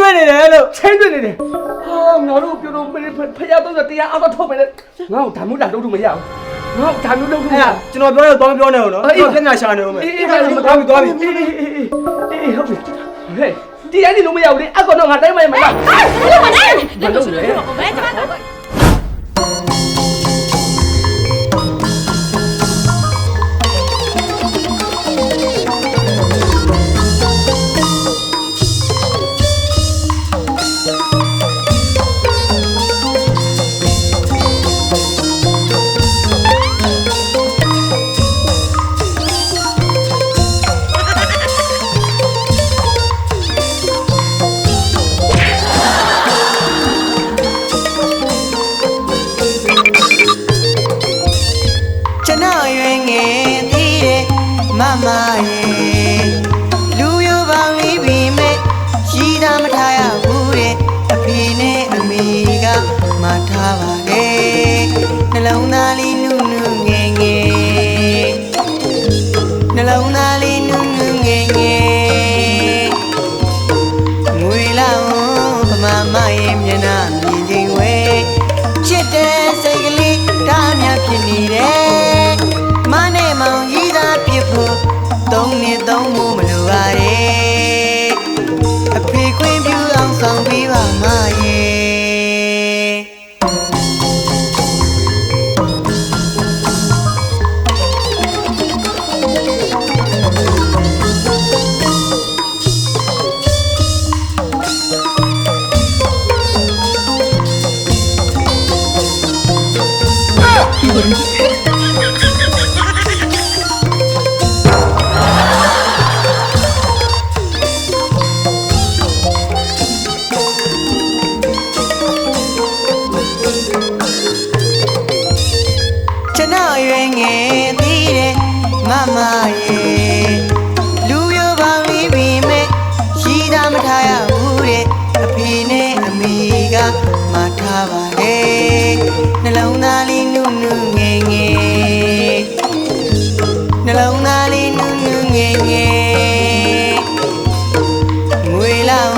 တွေ့နေတယ်လို့ ချင်းတွေ့နေတယ်ဟာငါတို့ပြောတော့ဖယားတော့တရားအောက်တော့ထုတ်မယ်လေငါ့ကိုဒါမျိုးလာလုပ်လို့မရဘူးငါ့ဒါမျိုးလုပ်လို့မရ ကျွန်တော်ပြောတော့ပြောနေတော့နော်ပြညာရှာနေဦးမယ် အေးသွားပြီဟုတ်ပြီဟဲ့ဒီအဲ့ဒီလုံးမရဘူးလေအကောင်တော့ငါတိုင်းမရမလား ဘယ်လိုလဲ မလုပ်နဲ့ ဘယ်မှာကျွန်တော်ရွယ်ငယ်သေးတယ်မမရဲ့လူရိုးပေါင်းလေးပြီးမဲ့ရှိတာမထားရဘူးတဲ့အဖေနဲ့အမေကမထားပါနဲ့နှလုံးသားလေးနုနုငယ်ငယ်နှလုံးသားလေးနုနုငယ်ငယ်ငွေလောင်ဗမာမရဲ့မျက်နှာမြင်ချင်းဝဲချစ်တဲ့စိတ်ကလေးဒါများဖြစ်နေတယ်မနဲ့မောင်ကြီးသာဖြစ်ဖို့သုံးနှစ်သုံးဖို့မလိုပါနဲ့အဖေခွင့်ပြုအောင်ဆောင်ပေးပါမရဲ့ကျွန်တော်ရွယ်ငယ်သေးတယ်မမရဲ့လူရိုးပေါင်းလေးပြီးမဲ့ရှိတာမထားရဘူးတဲ့အဖေနဲ့အမေကမထားပါနဲ့နှလုံးသားလေးနုနုငယ်ငယ်နှလုံးသားလေးနုနုငယ်ငယ်ငွေလောင်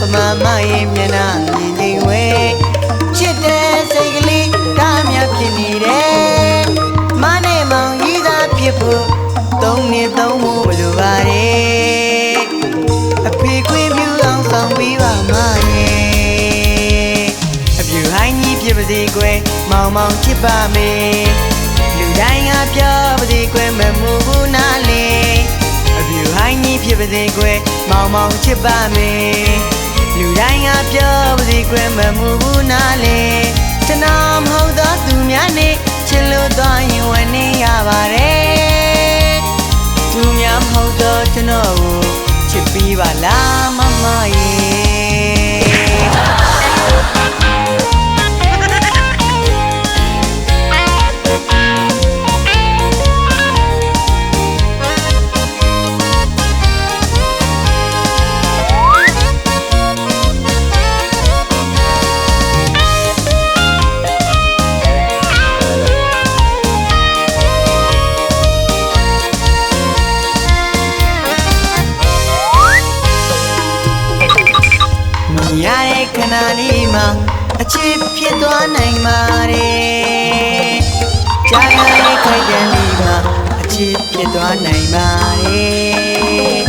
ဗမာမရဲ့မျက်နှာမြင်ချင်းဝဲချစ်တဲ့စိတ်ကလေးဒါများဖြစ်နေတယ်မနဲ့မောင်ကြီးသာဖြစ်ဖို့သုံးနှစ်သုံးဖို့မလိုပါနဲ့အဖေခွင့်ပြုအောင်ဆောင်ပေးပါမရဲ့အပြူဟိုင်းကြီးဖြစ်ပါစေကွယ်မောင်မောင်ချစ်ပါမယ်လူတိုင်းကပြောပါစေကွယ်မမှုဘူးနားလေအပြူဟိုင်းကြီးဖြစ်ပါစေကွယ်မောင်မောင်ချစ်ပါမယ်လူတိုင်းကပြောပါစေကွယ်မမှုဘူးနားလေကျွန်တော်မဟုတ်တော့သူများနဲ့ချစ်လို့တော့ရင်ဝနေရပါတယ်သူများမဟုတ်တော့ကျွန်တော်ကိုချစ်ပြီးပါလားမမရဲ့ရတဲ့ခဏလေးမှာအချစ်ဖြစ်သွားနိုင်ပါတယ်ကြာရတဲ့ခိုက်တန်လေးမှာအချစ်ဖြစ်သွားနိုင်ပါတယ်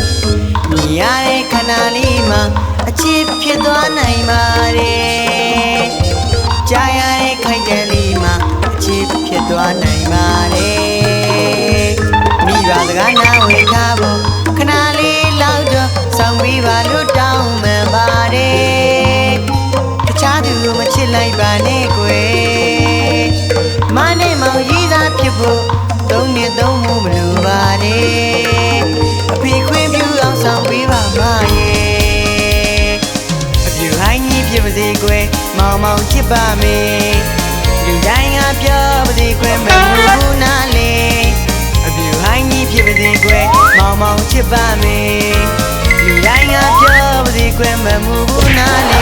မြင်ရတဲ့ခဏလေးမှာအချစ်ဖြစ်သွားနိုင်ပါတယ်ကြာရတဲ့ခိုက်တန်လေးမှာအချစ်ဖြစ်သွားနိုင်ပါတယ်မိဘစကားနားဝေထားဖို့ခဏလေးလောက်တော့ဆောင်ပြီးပါလို့တောင်းမှန်ပါတယ်တခြားသူမချစ်လိုက်ပါနဲ့ကွယ်မနဲ့မောင်ကြီးသာဖြစ်ဖို့သုံးနှစ်သုံးဖို့မလိုပါနဲ့အဖေခွင့်ပြုအောင်ဆောင်ပေးပါမရဲ့အပြူဟိုင်းကြီးဖြစ်ပါစေကွယ်မောင်မောင်ချစ်ပါမယ်လူတိုင်းကပြောပါစေကွယ်မမှုဘူးနားလေအပြူဟိုင်းကြီးဖြစ်ပါစေကွယ်မောင်မောင်ချစ်ပါမယ်လူတိုင်းကပြောပါစေကွယ်မမှုဘူးနားလေ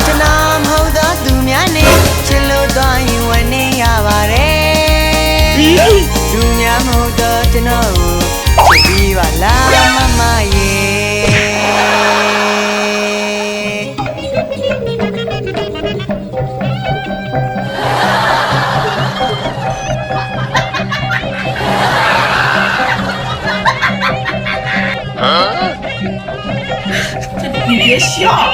ကျွန်တော်မဟုတ်တော့သူများနဲ့ချစ်လို့တော့ရင်ဝနေရပါတယ်သူများမဟုတ်တော့ကျွန်တော်ကိုချစ်ပြီးပါလားမမရဲ့你别笑。